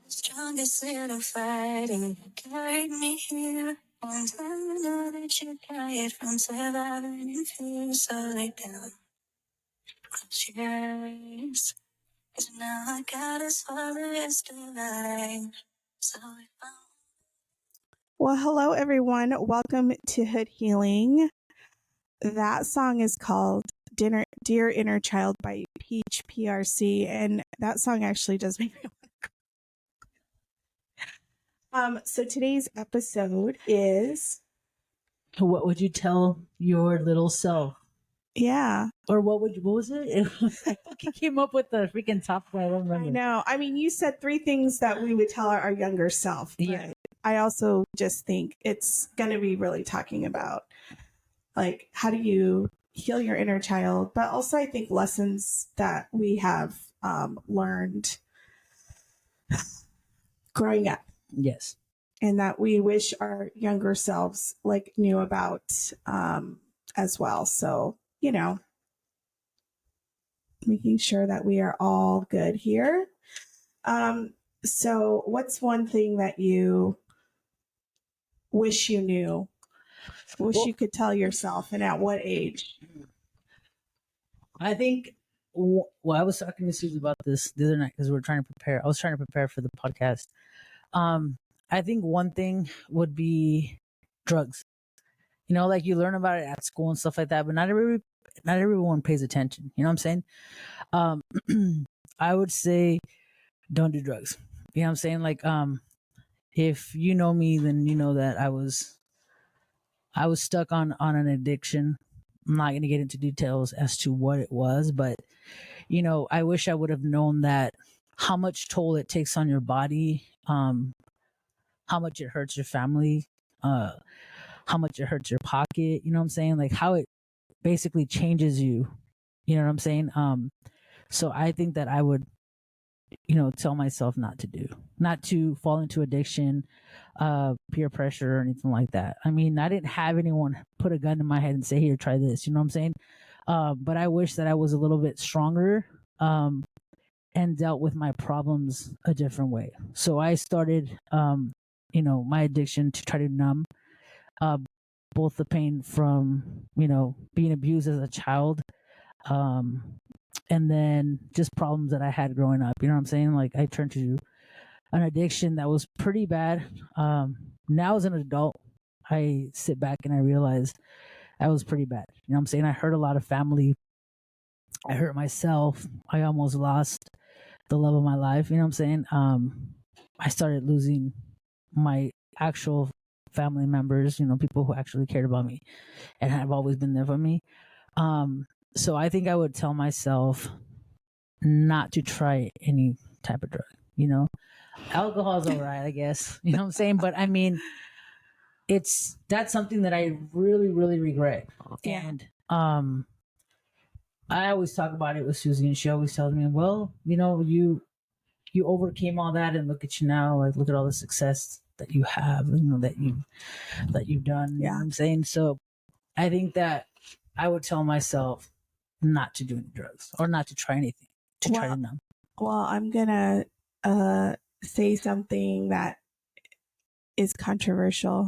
Strongest little fighter carried me here. And I know that you died from surviving in fear. So lay down, close your eyes. 'Cause now I got us for the rest of our life. So if I... Well, hello everyone. Welcome to Hood Healing. That song is called Dear Inner Child by Peach PRC, and that song actually does make me want to. So today's episode is, what would you tell your little self? Yeah. Or what was it? He came up with the freaking top one. I don't remember. I know. I mean, you said 3 things that we would tell our younger self. Yeah. I also just think it's going to be really talking about, like, how do you heal your inner child, but also I think lessons that we have learned growing up. Yes. And that we wish our younger selves like knew about as well. So, making sure that we are all good here. So what's one thing that you wish you knew? You could tell yourself, and at what age? I think, I was talking to Susie about this the other night because we were trying to prepare. I was trying to prepare for the podcast. I think one thing would be drugs. Like you learn about it at school and stuff like that, but not everyone pays attention. You know what I'm saying? I would say don't do drugs. You know what I'm saying? Like, if you know me, then you know that I was stuck on an addiction. I'm not going to get into details as to what it was, but I wish I would have known that how much toll it takes on your body, how much it hurts your family, how much it hurts your pocket. You know what I'm saying? Like how it basically changes you. You know what I'm saying? So I think that I would, tell myself not to fall into addiction, peer pressure or anything like that. I mean, I didn't have anyone put a gun in my head and say, here, try this. You know what I'm saying? But I wish that I was a little bit stronger, and dealt with my problems a different way. So I started, my addiction to try to numb, uh, both the pain from, being abused as a child, and then just problems that I had growing up. You know what I'm saying? Like I turned to an addiction that was pretty bad. Now as an adult, I sit back and I realize I was pretty bad. You know what I'm saying? I hurt a lot of family. I hurt myself. I almost lost the love of my life. You know what I'm saying? I started losing my actual family members, people who actually cared about me and have always been there for me. So I think I would tell myself not to try any type of drug. Alcohol's all right, I guess. You know what I'm saying? But I mean, that's something that I really, really regret. Yeah. And I always talk about it with Susie, and she always tells me, well, you overcame all that, and look at you now. Like, look at all the success that you have, that you've done. You know what I'm saying? So I think that I would tell myself not to do any drugs or not to try anything, try to numb. Well, I'm gonna say something that is controversial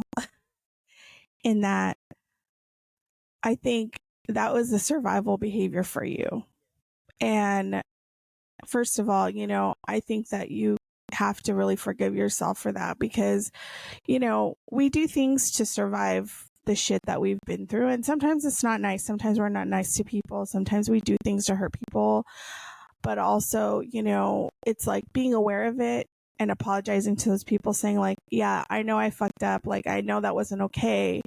in that I think that was a survival behavior for you. And first of all, I think that you have to really forgive yourself for that because, we do things to survive the shit that we've been through. And sometimes it's not nice. Sometimes we're not nice to people. Sometimes we do things to hurt people. But also, it's like being aware of it and apologizing to those people, saying like, yeah, I know I fucked up. Like, I know that wasn't okay.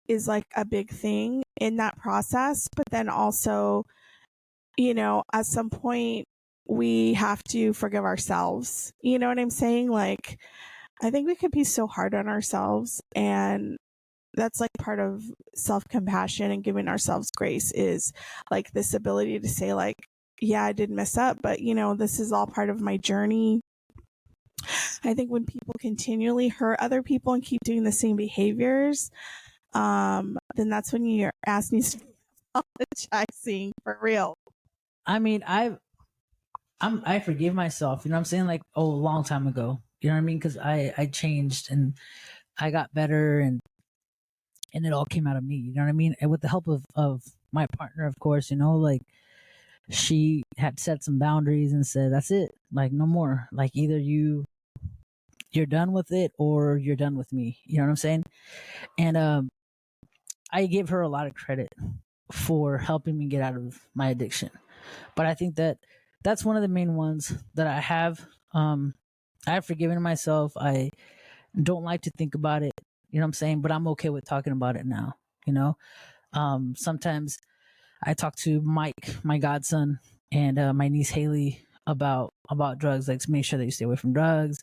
Is like a big thing in that process. But then also, at some point we have to forgive ourselves. You know what I'm saying? Like, I think we could be so hard on ourselves, and that's like part of self-compassion and giving ourselves grace is like this ability to say like, yeah, I did mess up, but this is all part of my journey. I think when people continually hurt other people and keep doing the same behaviors, then that's when your ass needs to be apologizing for real. I mean, I forgave myself. You know what I'm saying? Like, oh, a long time ago. You know what I mean? Because I changed and I got better, and it all came out of me. You know what I mean? And with the help of my partner, of course. You know, like she had set some boundaries and said, "That's it. Like, no more. Like, either you're done with it or you're done with me." You know what I'm saying? And I give her a lot of credit for helping me get out of my addiction. But I think that that's one of the main ones that I have. I have forgiven myself. I don't like to think about it. You know what I'm saying? But I'm okay with talking about it now. You know, sometimes I talk to Mike, my godson, and my niece Haley about drugs, like to make sure that you stay away from drugs,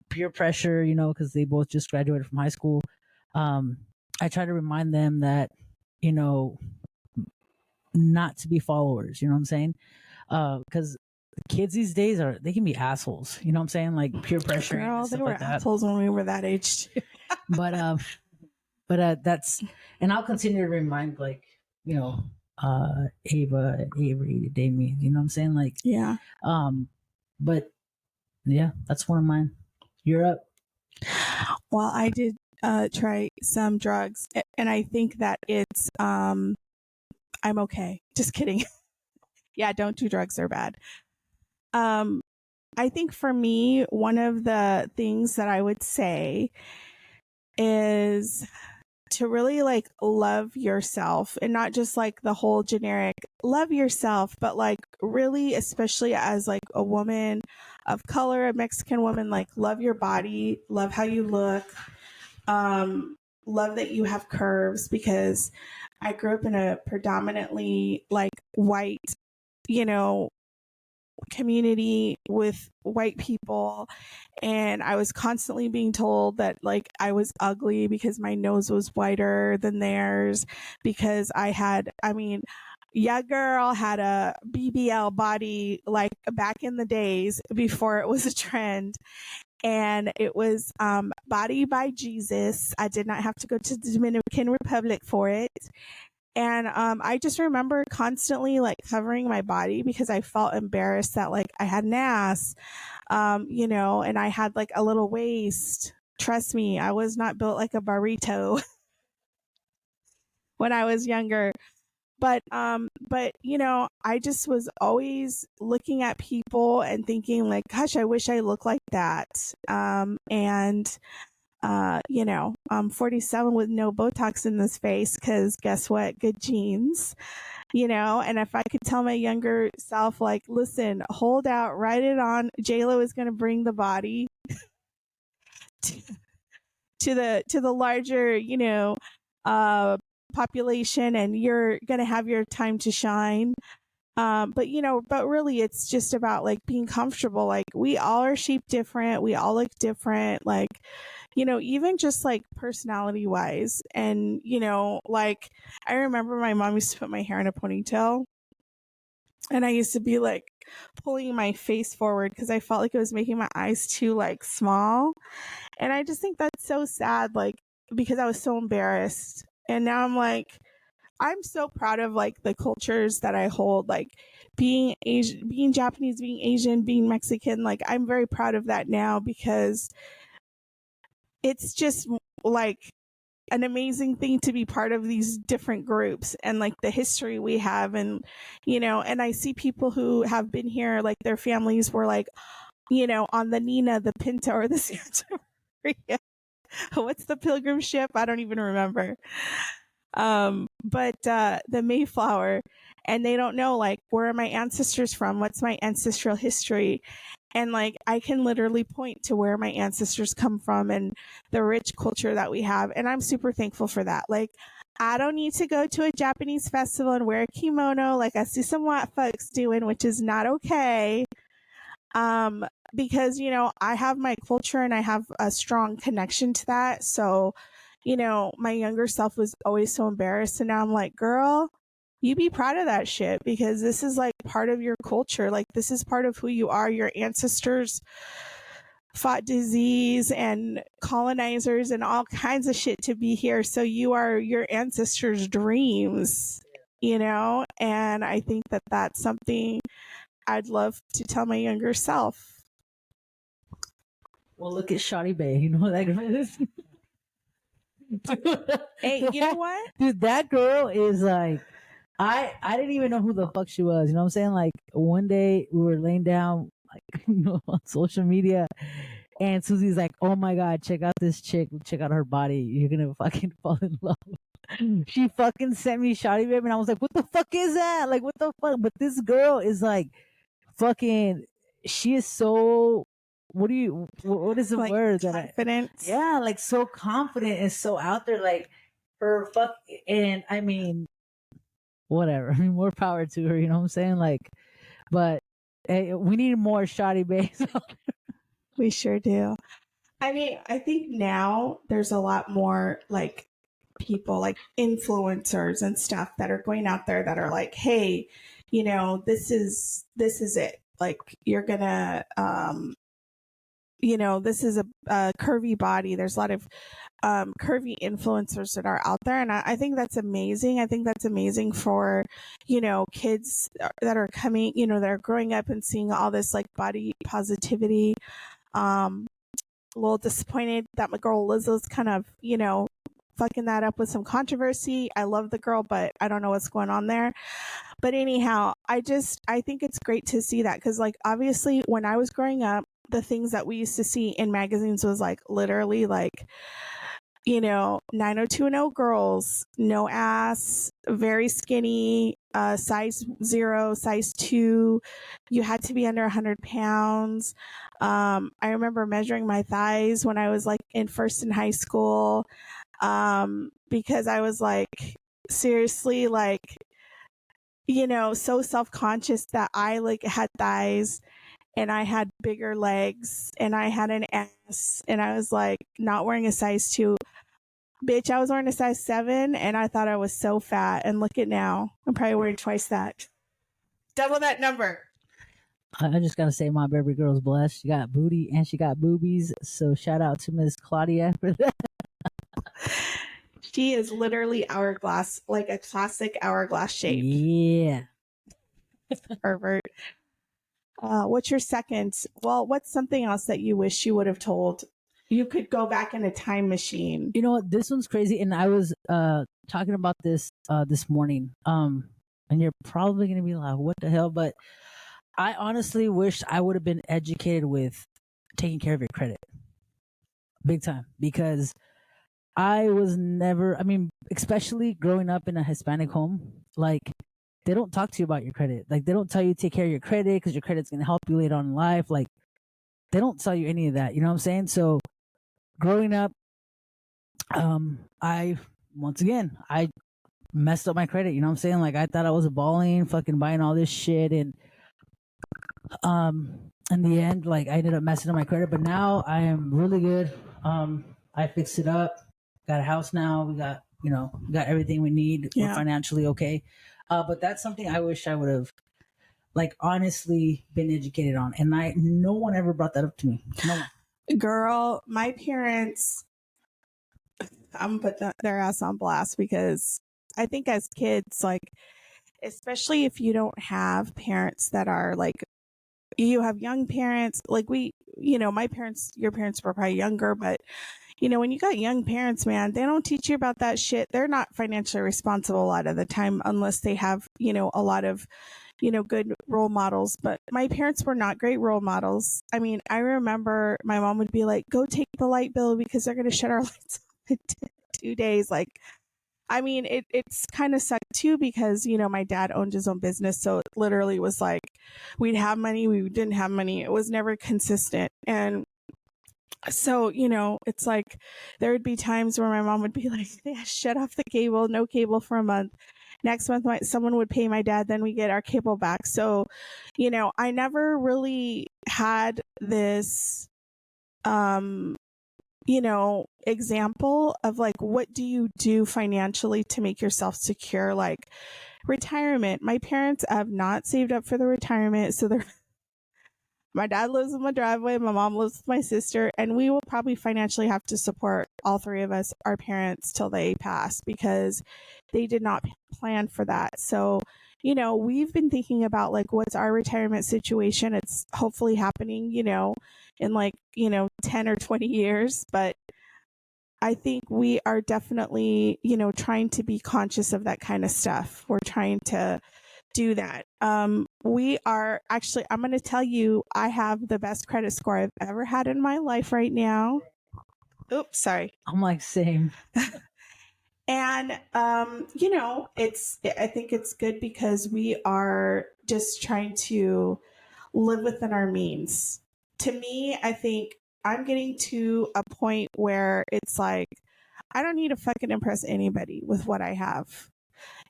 peer pressure. You know, because they both just graduated from high school. Um, I try to remind them that, you know, not to be followers. You know what I'm saying? Because kids these days they can be assholes. You know what I'm saying? Like peer pressure Girl, and they stuff were like that. assholes when we were that age too. But that's, and I'll continue to remind, like, you know, Ava and Avery, Damien. You know what I'm saying? Like, Yeah. But yeah, that's one of mine. You're up. Well, I did try some drugs, and I think that it's I'm okay. Just kidding. Yeah, don't do drugs; they're bad. I think for me, one of the things that I would say is to really like love yourself, and not just like the whole generic love yourself, but like really, especially as like a woman of color, a Mexican woman, like love your body, love how you look, love that you have curves, because I grew up in a predominantly like white, you know, community with white people, and I was constantly being told that like I was ugly because my nose was whiter than theirs, because I mean, yeah, girl had a BBL body like back in the days before it was a trend, and it was body by Jesus. I did not have to go to the Dominican Republic for it. And I just remember constantly like covering my body because I felt embarrassed that like I had an ass, you know, and I had like a little waist. Trust me, I was not built like a burrito when I was younger. But you know, I just was always looking at people and thinking like, gosh, I wish I looked like that. And you know, I'm 47 with no Botox in this face because guess what? Good genes, you know. And if I could tell my younger self, like, listen, hold out, write it on. JLo is going to bring the body to, to the larger, you know, uh, population, and you're going to have your time to shine. But you know, but really it's just about like being comfortable. Like we all are shaped different. We all look different. Like, you know, even just like personality wise. And, you know, like I remember my mom used to put my hair in a ponytail, and I used to be like pulling my face forward because I felt like it was making my eyes too like small. And I just think that's so sad, like because I was so embarrassed. And now I'm like, I'm so proud of like the cultures that I hold, like being Asian, being Japanese, being Asian, being Mexican. Like I'm very proud of that now because it's just like an amazing thing to be part of these different groups and like the history we have. And, you know, and I see people who have been here, like their families were like, you know, on the Nina, the Pinta, or the Santa Maria. What's the pilgrim ship? I don't even remember. But the Mayflower, and they don't know like where are my ancestors from? What's my ancestral history? And like I can literally point to where my ancestors come from and the rich culture that we have, and I'm super thankful for that. Like I don't need to go to a Japanese festival and wear a kimono like I see some white folks doing, which is not okay. Um, because you know I have my culture and I have a strong connection to that. So, you know, my younger self was always so embarrassed, and now I'm like, girl, you be proud of that shit because this is like part of your culture. Like this is part of who you are. Your ancestors fought disease and colonizers and all kinds of shit to be here. So you are your ancestors' dreams, you know? And I think that that's something I'd love to tell my younger self. Well, look at Shotty Bay. You know what that girl is? Hey, you know what? Dude, that girl is like, I didn't even know who the fuck she was. You know what I'm saying? Like one day we were laying down, like on social media, and Susie's like, "Oh my god, check out this chick. Check out her body. You're gonna fucking fall in love." She fucking sent me Shotty Babe, and I was like, "What the fuck is that? Like, what the fuck?" But this girl is like, fucking. She is so. What is the Like word confidence. yeah, like so confident and so out there, like her fuck. And I mean, whatever. I mean, more power to her. You know what I'm saying? Like, but hey, we need more Shotty Bays. We sure do. I mean, I think now there's a lot more like people like influencers and stuff that are going out there that are like, hey, you know, this is it. Like you're gonna you know, this is a curvy body. There's a lot of curvy influencers that are out there. And I think that's amazing. I think that's amazing for, you know, kids that are coming, you know, that are growing up and seeing all this like body positivity. A little disappointed that my girl Lizzo's kind of, you know, fucking that up with some controversy. I love the girl, but I don't know what's going on there. But anyhow, I think it's great to see that because, like, obviously, when I was growing up, the things that we used to see in magazines was like literally like, you know, 90210 girls, no ass, very skinny, size 0, size 2. You had to be under 100 pounds. I remember measuring my thighs when I was like in first in high school, because I was like, seriously, like, you know, so self-conscious that I like had thighs and I had bigger legs and I had an ass and I was like not wearing a size 2. Bitch, I was wearing a size 7 and I thought I was so fat. And look at now. I'm probably wearing twice that. Double that number. I just gotta say, my baby girl's blessed. She got booty and she got boobies. So shout out to Miss Claudia for that. She is literally hourglass, like a classic hourglass shape. Yeah. Pervert. What's your second? Well, what's something else that you wish you would have told? You could go back in a time machine. You know what? This one's crazy, and I was talking about this morning. And you're probably gonna be like, "What the hell?" But I honestly wish I would have been educated with taking care of your credit, big time, because I was never. I mean, especially growing up in a Hispanic home, like they don't talk to you about your credit. Like they don't tell you to take care of your credit because your credit's gonna help you later on in life. Like they don't tell you any of that. You know what I'm saying? So growing up, I once again I messed up my credit. You know what I'm saying? Like I thought I was balling, fucking buying all this shit, and in the end, like I ended up messing up my credit. But now I am really good. I fixed it up. Got a house now. We got we got everything we need. Yeah. We're financially okay. But that's something I wish I would have like honestly been educated on, and no one ever brought that up to me. No one. Girl, my parents, I'm gonna put their ass on blast because I think as kids, like, especially if you don't have parents that are like, you have young parents, like we, you know, my parents, your parents were probably younger, but you know, when you got young parents, man, they don't teach you about that shit. They're not financially responsible a lot of the time unless they have, you know, a lot of, you know, good role models. But my parents were not great role models. I mean, I remember my mom would be like, go take the light bill because they're going to shut our lights off in 2 days. Like, I mean, it's kind of sucked too because, you know, my dad owned his own business. So it literally was like, we'd have money, we didn't have money. It was never consistent. And so, you know, it's like there would be times where my mom would be like, yeah, shut off the cable, no cable for a month. Next month, someone would pay my dad, then we get our cable back. So, you know, I never really had this, you know, example of like, what do you do financially to make yourself secure? Like retirement. My parents have not saved up for the retirement. So they're my dad lives in my driveway, my mom lives with my sister, and we will probably financially have to support all three of us, our parents, till they pass because they did not plan for that. So, we've been thinking about like what's our retirement situation. It's hopefully happening, in like, 10 or 20 years. But I think we are definitely, trying to be conscious of that kind of stuff. We're trying to do that. We are actually, I'm going to tell you, I have the best credit score I've ever had in my life right now. Oops, sorry. I'm like, same. And, I think it's good because we are just trying to live within our means. To me, I think I'm getting to a point where it's like, I don't need to fucking impress anybody with what I have.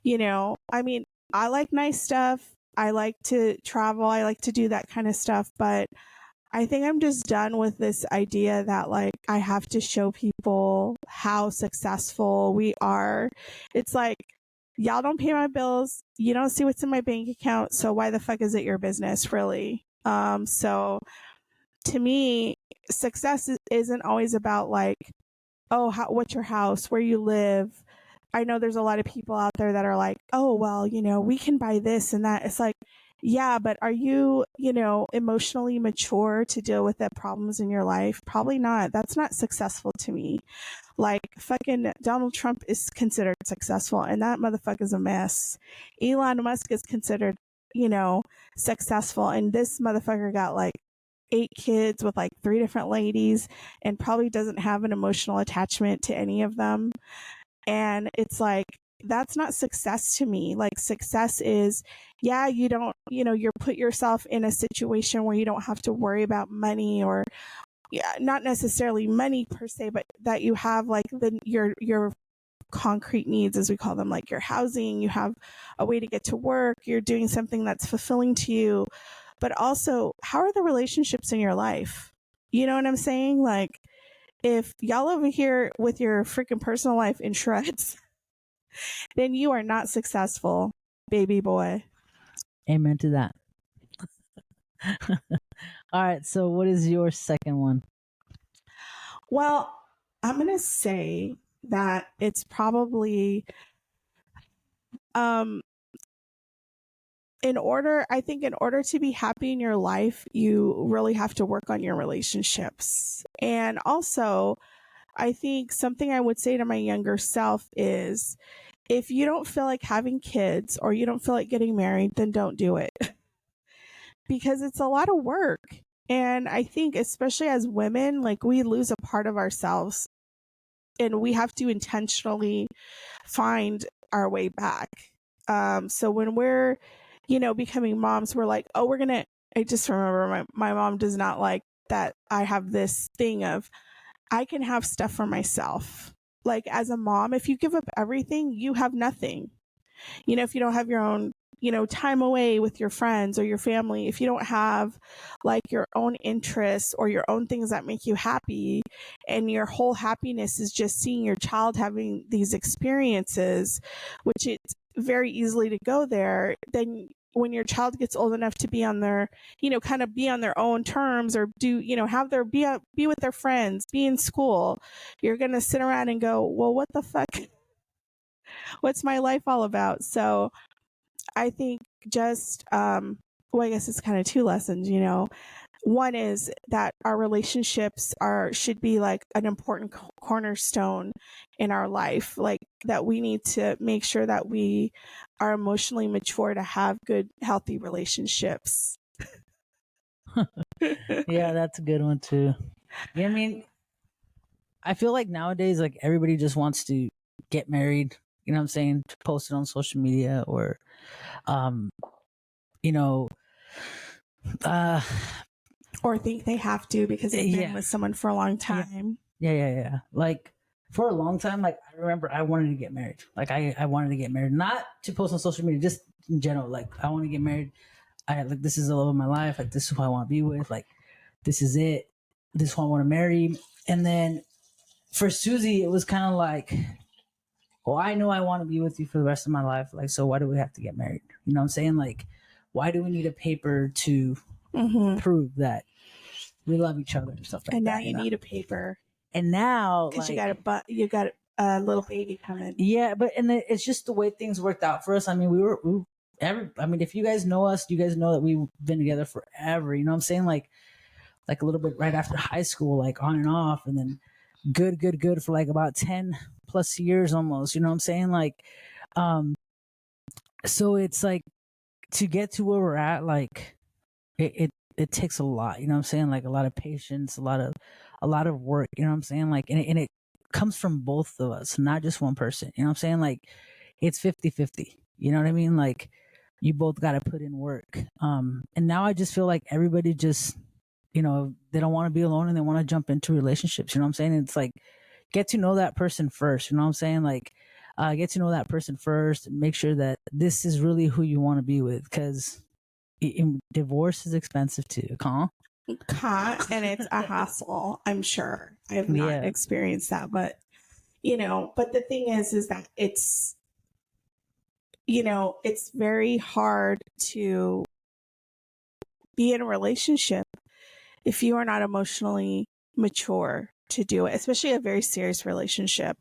I mean, I like nice stuff. I like to travel. I like to do that kind of stuff. But I think I'm just done with this idea that like I have to show people how successful we are. It's like, y'all don't pay my bills. You don't see what's in my bank account. So why the fuck is it your business, really? So to me, success isn't always about like, oh, what's your house, where you live. I know there's a lot of people out there that are like, oh, well, we can buy this and that. It's like, yeah, but are you, emotionally mature to deal with the problems in your life? Probably not. That's not successful to me. Like, fucking Donald Trump is considered successful, and that motherfucker's a mess. Elon Musk is considered, successful, and this motherfucker got like 8 kids with like 3 different ladies and probably doesn't have an emotional attachment to any of them. And it's like, that's not success to me. Like, success is, yeah, you don't, you're put yourself in a situation where you don't have to worry about money, or yeah, not necessarily money per se, but that you have like your concrete needs, as we call them, like your housing, you have a way to get to work, you're doing something that's fulfilling to you. But also, how are the relationships in your life? You know what I'm saying? Like, if y'all over here with your freaking personal life in shreds, then you are not successful, baby boy. Amen to that. All right. So, what is your second one? Well, I'm going to say that it's probably, in order to be happy in your life, you really have to work on your relationships. And also, I think something I would say to my younger self is, if you don't feel like having kids or you don't feel like getting married, then don't do it. Because it's a lot of work. And I think, especially as women, like, we lose a part of ourselves and we have to intentionally find our way back. So when we're, becoming moms, we're like, oh, I just remember my mom does not like that I have this thing of, I can have stuff for myself. Like, as a mom, if you give up everything, you have nothing. If you don't have your own, time away with your friends or your family, if you don't have like your own interests or your own things that make you happy, and your whole happiness is just seeing your child having these experiences, which it's very easily to go there, then when your child gets old enough to be on their, kind of be on their own terms, or do, have their, be with their friends, be in school, you're going to sit around and go, well, what the fuck? What's my life all about? So I think just, well, I guess it's kind of two lessons, One is that our relationships should be like an important cornerstone in our life, like that we need to make sure that we are emotionally mature to have good, healthy relationships. Yeah, that's a good one too. Yeah, I mean, I feel like nowadays, like, everybody just wants to get married. You know what I'm saying? To post it on social media, or, um, you know, uh, Or think they have to because they've been yeah, with someone for a long time. yeah. Like, for a long time, like, I remember I wanted to get married. Like, I wanted to get married, not to post on social media, just in general. Like, I want to get married. Like, this is the love of my life. Like, this is who I want to be with. Like, this is it. This is who I want to marry. And then for Susie, it was kind of like, well, I know I want to be with you for the rest of my life. Like, so why do we have to get married? You know what I'm saying? Like, why do we need a paper to prove that we love each other and stuff like that? And now you need a paper. And now, because like, you got a little baby coming. Yeah, but and it's just the way things worked out for us. I mean, we if you guys know us, you guys know that we've been together forever. You know what I'm saying? Like a little bit right after high school, like on and off, and then good for like about 10 plus years almost. You know what I'm saying? Like, so it's like to get to where we're at, like it takes a lot. You know what I'm saying? Like a lot of patience, a lot of work. You know what I'm saying? Like, and it comes from both of us, not just one person. You know what I'm saying? Like, it's 50-50. You know what I mean? Like, you both got to put in work. And now I just feel like everybody just, they don't want to be alone and they want to jump into relationships. You know what I'm saying? It's like, get to know that person first. You know what I'm saying? Like, get to know that person first. Make sure that this is really who you want to be with, because divorce is expensive too. And it's a hassle. I'm sure I have not experienced that, but but the thing is that it's very hard to be in a relationship if you are not emotionally mature to do it, especially a very serious relationship.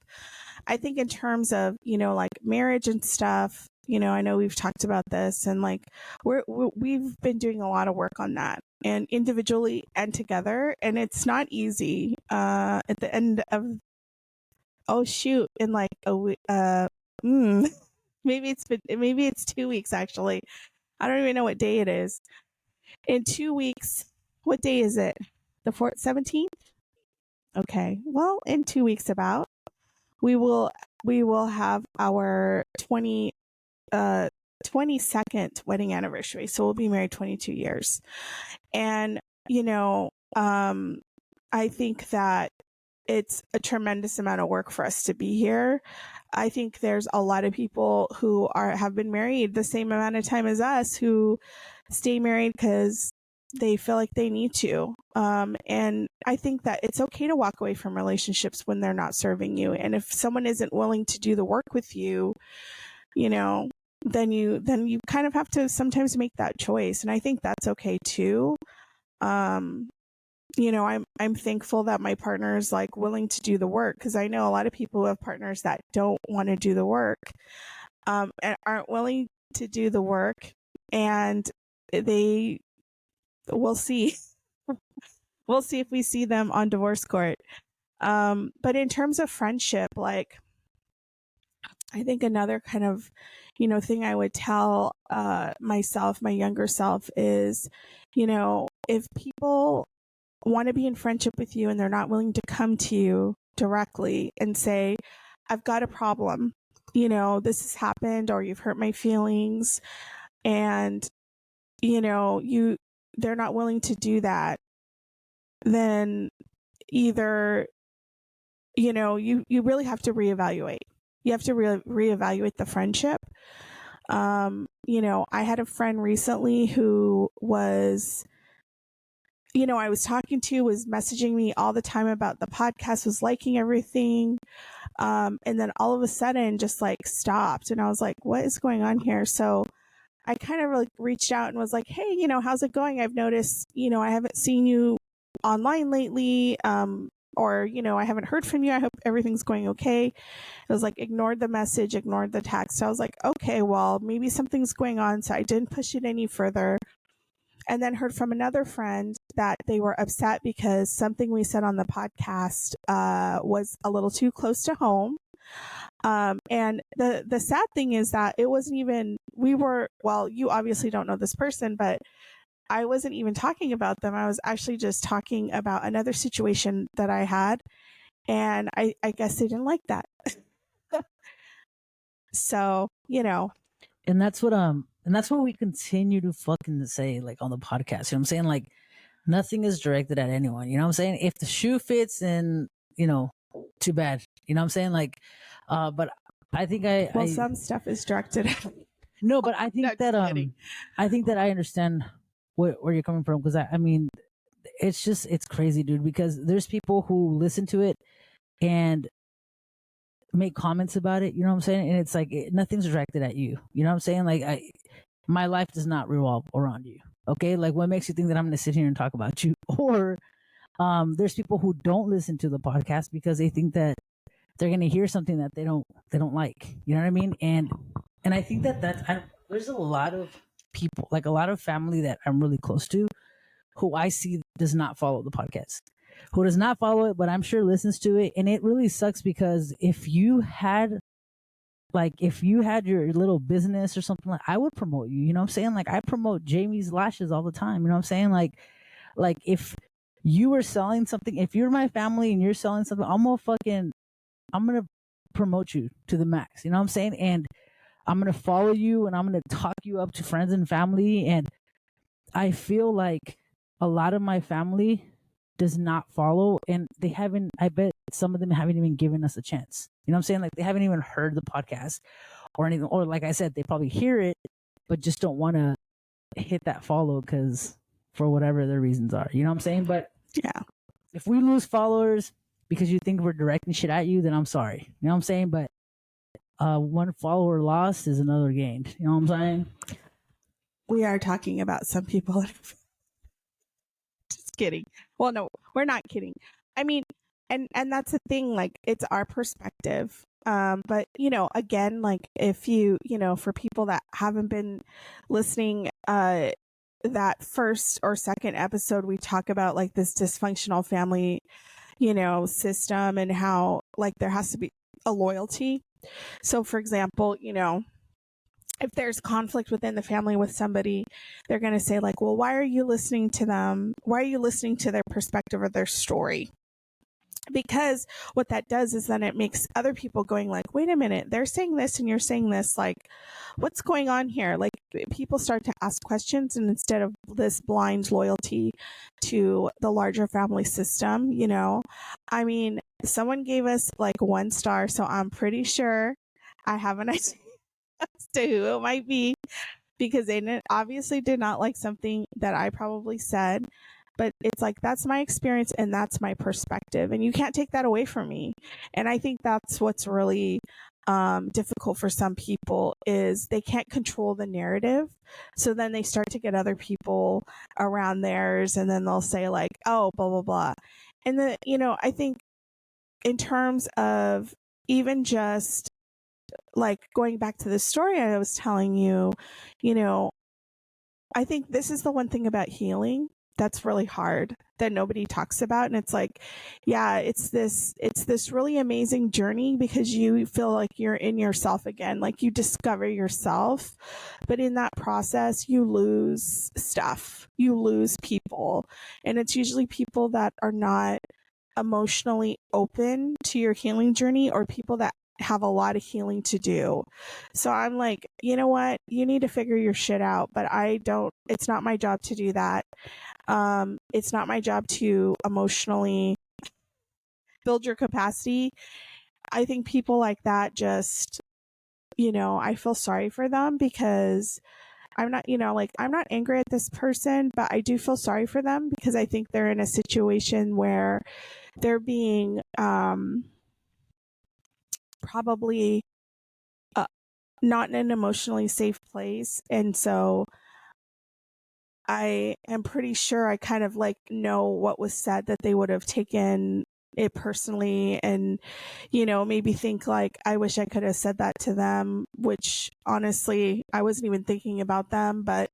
I think in terms of, like marriage and stuff, I know we've talked about this, and like we've been doing a lot of work on that, and individually and together, and it's not easy. At the end of, oh shoot, in like maybe it's 2 weeks actually. I don't even know what day it is. In 2 weeks, what day is it? The 17th? Okay. Well, in 2 weeks about, we will have our 22nd wedding anniversary. So we'll be married 22 years. And, I think that it's a tremendous amount of work for us to be here. I think there's a lot of people who have been married the same amount of time as us who stay married because they feel like they need to. And I think that it's okay to walk away from relationships when they're not serving you. And if someone isn't willing to do the work with you, then you kind of have to sometimes make that choice. And I think that's okay too. I'm thankful that my partner is like willing to do the work, because I know a lot of people who have partners that don't want to do the work, and aren't willing to do the work, and we'll see. We'll see if we see them on divorce court. But in terms of friendship, like, I think another kind of, thing I would tell myself, my younger self, is, if people want to be in friendship with you and they're not willing to come to you directly and say, I've got a problem, this has happened, or you've hurt my feelings, and, they're not willing to do that, then either, you really have to reevaluate. You have to reevaluate the friendship. I had a friend recently who was, I was talking to, was messaging me all the time about the podcast, was liking everything. And then all of a sudden just like stopped. And I was like, what is going on here? So I kind of like reached out and was like, hey, how's it going? I've noticed, I haven't seen you online lately. Or, I haven't heard from you. I hope everything's going okay. It was like, ignored the message, ignored the text. So I was like, okay, well, maybe something's going on. So I didn't push it any further. And then heard from another friend that they were upset because something we said on the podcast was a little too close to home. And the sad thing is that it wasn't even, you obviously don't know this person, but I wasn't even talking about them. I was actually just talking about another situation that I had. And I guess they didn't like that. So, And that's what we continue to fucking say, like, on the podcast. You know what I'm saying? Like, nothing is directed at anyone. You know what I'm saying? If the shoe fits, then, too bad. You know what I'm saying? Like, but I think some stuff is directed at me. No, but I think that I think that I understand where you're coming from, because I mean, it's crazy, dude, because there's people who listen to it and make comments about it, you know what I'm saying? And it's like, nothing's directed at you. You know what I'm saying? Like, my life does not revolve around you. Okay? Like, what makes you think that I'm going to sit here and talk about you? Or there's people who don't listen to the podcast because they think that they're going to hear something that they don't like. You know what I mean? And I think that there's a lot of people, like a lot of family that I'm really close to, who I see does not follow the podcast, who does not follow it, but I'm sure listens to it. And it really sucks because if you had your little business or something, like, I would promote you. You know what I'm saying? Like, I promote Jamie's lashes all the time. You know what I'm saying? Like if you were selling something, if you're my family and you're selling something, I'm gonna promote you to the max. You know what I'm saying? And I'm gonna follow you and I'm gonna talk you up to friends and family. And I feel like a lot of my family does not follow, and they haven't. I bet some of them haven't even given us a chance. You know what I'm saying? Like, they haven't even heard the podcast or anything. Or like I said, they probably hear it, but just don't want to hit that follow because for whatever their reasons are. You know what I'm saying? But Yeah. if we lose followers because you think we're directing shit at you, then I'm sorry. You know what I'm saying? But one follower lost is another gained. You know what I'm saying? We are talking about some people. Just kidding. Well, no, we're not kidding. I mean, and that's the thing. Like, it's our perspective. But again, like, if for people that haven't been listening, that first or second episode, we talk about like this dysfunctional family, system, and how like there has to be a loyalty. So, for example, if there's conflict within the family with somebody, they're going to say like, well, why are you listening to them? Why are you listening to their perspective or their story? Because what that does is then it makes other people going like, wait a minute, they're saying this and you're saying this, like, what's going on here? Like, people start to ask questions, and instead of this blind loyalty to the larger family system, I mean, someone gave us like 1 star, so I'm pretty sure I have an idea as to who it might be, because they obviously did not like something that I probably said. But it's like, that's my experience and that's my perspective, and you can't take that away from me. And I think that's what's really difficult for some people, is they can't control the narrative. So then they start to get other people around theirs, and then they'll say like, oh, blah blah blah. And then I think in terms of even just like going back to the story I was telling you, I think this is the one thing about healing that's really hard, that nobody talks about. And it's like, yeah, it's this really amazing journey, because you feel like you're in yourself again, like you discover yourself. But in that process, you lose stuff, you lose people. And it's usually people that are not emotionally open to your healing journey, or people that have a lot of healing to do. So I'm like, you know what? You need to figure your shit out, but it's not my job to do that. It's not my job to emotionally build your capacity. I think people like that just, I feel sorry for them, because I'm not, I'm not angry at this person, but I do feel sorry for them, because I think they're in a situation where they're being probably not in an emotionally safe place. And so I am pretty sure I kind of like know what was said, that they would have taken it personally, and maybe think like, I wish I could have said that to them, which honestly I wasn't even thinking about them. But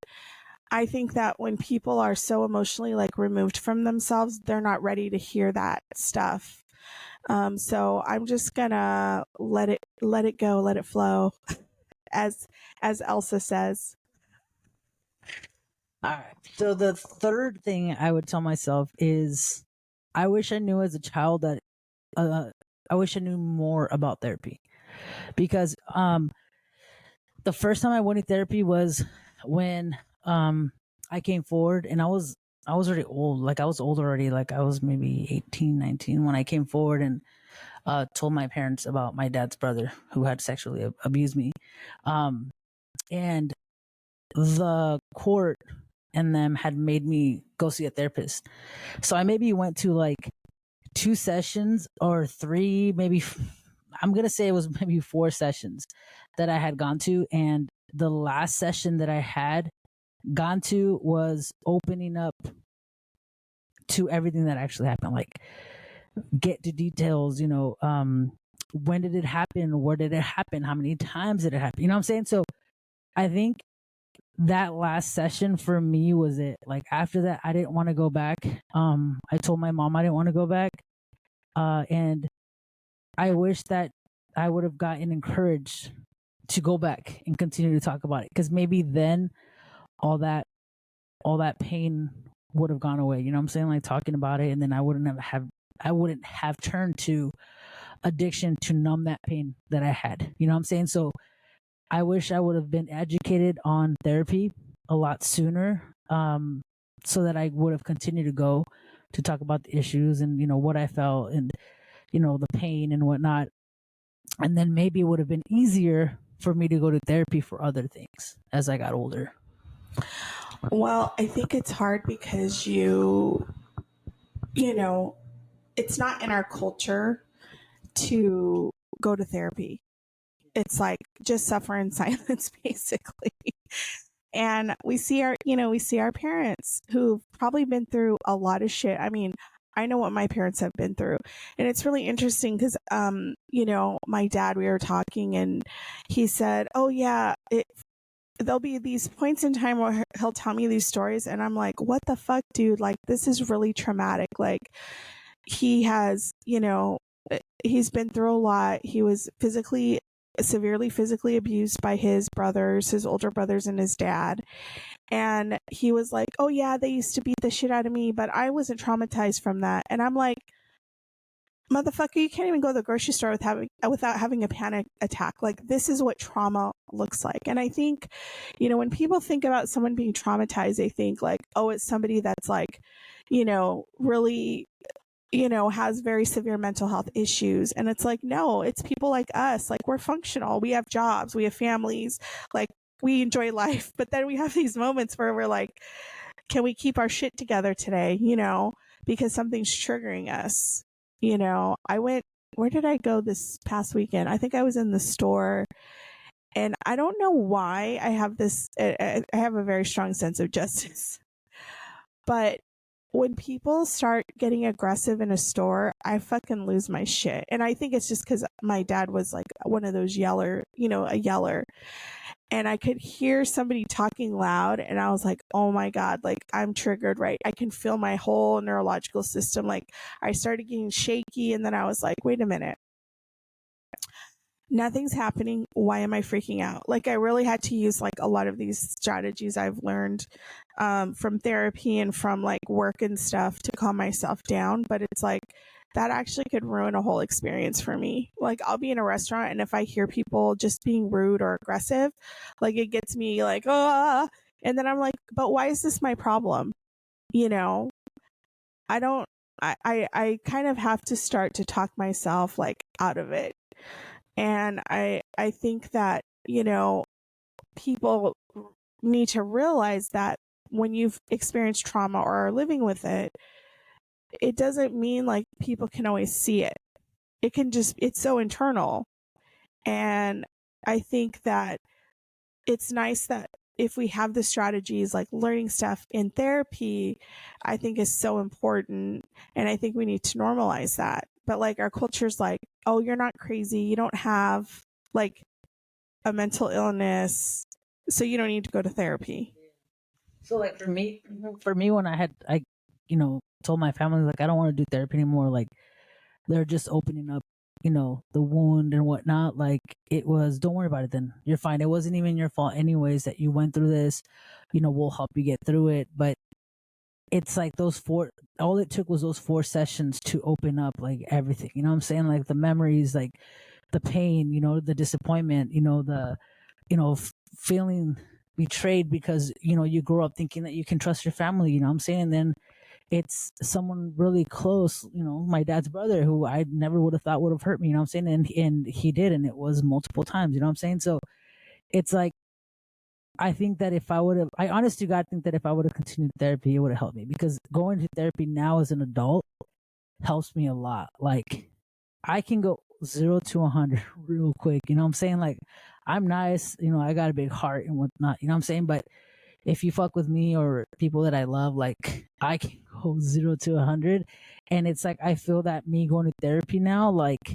I think that when people are so emotionally like removed from themselves, they're not ready to hear that stuff. So I'm just gonna let it go, let it flow, as Elsa says. All right. So the third thing I would tell myself is, I wish I knew as a child that I wish I knew more about therapy, because the first time I went to therapy was when I came forward, and I was already old. Like, I was old already. Like, I was maybe 18, 19 when I came forward and told my parents about my dad's brother who had sexually abused me. And the court and them had made me go see a therapist. So I maybe went to like 2 sessions or 3, maybe I'm going to say it was maybe 4 sessions that I had gone to. And the last session that I had gone to was opening up to everything that actually happened. Like, get to details, when did it happen? Where did it happen? How many times did it happen? You know what I'm saying? So I think that last session for me was it. Like after that, I didn't want to go back. I told my mom I didn't want to go back. And I wish that I would have gotten encouraged to go back and continue to talk about it, because maybe then all that pain would have gone away. You know what I'm saying? Like talking about it, and then I wouldn't have turned to addiction to numb that pain that I had. You know what I'm saying? So I wish I would have been educated on therapy a lot sooner, so that I would have continued to go to talk about the issues and what I felt and the pain and whatnot. And then maybe it would have been easier for me to go to therapy for other things as I got older. Well, I think it's hard because you know, it's not in our culture to go to therapy. It's like just suffer in silence, basically. And we see our parents who've probably been through a lot of shit. I mean, I know what my parents have been through. And it's really interesting because, my dad, we were talking and he said, oh, yeah, there'll be these points in time where he'll tell me these stories. And I'm like, what the fuck, dude? Like, this is really traumatic. Like, he has, he's been through a lot. He was severely physically abused by his brothers, his older brothers, and his dad. And he was like, oh yeah, they used to beat the shit out of me, but I wasn't traumatized from that. And I'm like, motherfucker, you can't even go to the grocery store without having a panic attack. Like, this is what trauma looks like. And I think, when people think about someone being traumatized, they think like, oh, it's somebody that's like, really, has very severe mental health issues. And it's like, no, it's people like us. Like, we're functional. We have jobs, we have families, like, we enjoy life. But then we have these moments where we're like, can we keep our shit together today? Because something's triggering us. Where did I go this past weekend? I think I was in the store, and I don't know why I have I have a very strong sense of justice. But when people start getting aggressive in a store, I fucking lose my shit. And I think it's just because my dad was like one of those a yeller. And I could hear somebody talking loud, and I was like, oh my God, like, I'm triggered, right? I can feel my whole neurological system. Like, I started getting shaky, and then I was like, wait a minute. Nothing's happening. Why am I freaking out? Like, I really had to use like a lot of these strategies I've learned from therapy and from like work and stuff to calm myself down. But it's like, that actually could ruin a whole experience for me. Like, I'll be in a restaurant, and if I hear people just being rude or aggressive, like, it gets me like, ah. And then I'm like, but why is this my problem? I don't, I kind of have to start to talk myself like out of it. And I think that, people need to realize that when you've experienced trauma or are living with it, it doesn't mean like people can always see it. It's so internal. And I think that it's nice that if we have the strategies, like learning stuff in therapy, I think is so important. And I think we need to normalize that. But like, our culture's like, oh, you're not crazy. You don't have like a mental illness, so you don't need to go to therapy. So like for me, when I told my family like I don't want to do therapy anymore, like they're just opening up, the wound and whatnot. Like, it was, don't worry about it then. You're fine. It wasn't even your fault anyways that you went through this. We'll help you get through it. But it's like all it took was those 4 sessions to open up like everything. You know what I'm saying? Like the memories, like the pain, the disappointment, feeling betrayed because, you grow up thinking that you can trust your family, you know what I'm saying? And then it's someone really close, my dad's brother, who I never would have thought would have hurt me, you know what I'm saying? And he did, and it was multiple times, you know what I'm saying? So it's like, I think that I honestly God think that if I would have continued therapy, it would have helped me, because going to therapy now as an adult helps me a lot. Like, I can go 0 to 100 real quick, you know what I'm saying? Like, I'm nice, I got a big heart and whatnot, you know what I'm saying? But if you fuck with me or people that I love, like, I can go 0 to 100. And it's like, I feel that me going to therapy now, like,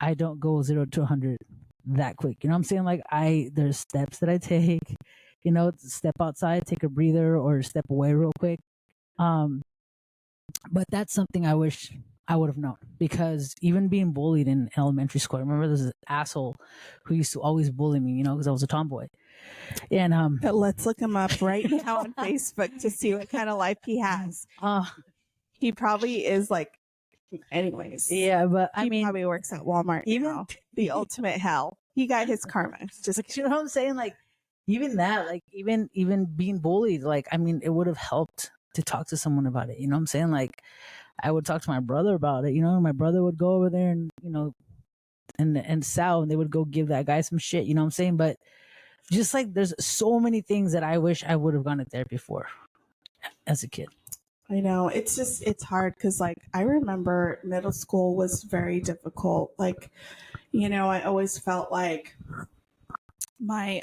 I don't go 0 to 100 that quick. You know what I'm saying? Like, there's steps that I take. step outside, take a breather, or step away real quick. Um, but that's something I wish I would have known, because even being bullied in elementary school, I remember there's this asshole who used to always bully me, because I was a tomboy. And Let's look him up right now on Facebook to see what kind of life he has. He probably is like, anyways. Yeah, but he probably works at Walmart even now. The ultimate hell. He got his karma. Just you know what I'm saying? Like even that, like even being bullied, like it would have helped to talk to someone about it. You know what I'm saying? Like I would talk to my brother about it. My brother would go over there and and Sal, and they would go give that guy some shit. You know what I'm saying? But just like there's so many things that I wish I would have gone to therapy for as a kid. I know, it's hard because like I remember middle school was very difficult. Like, I always felt like my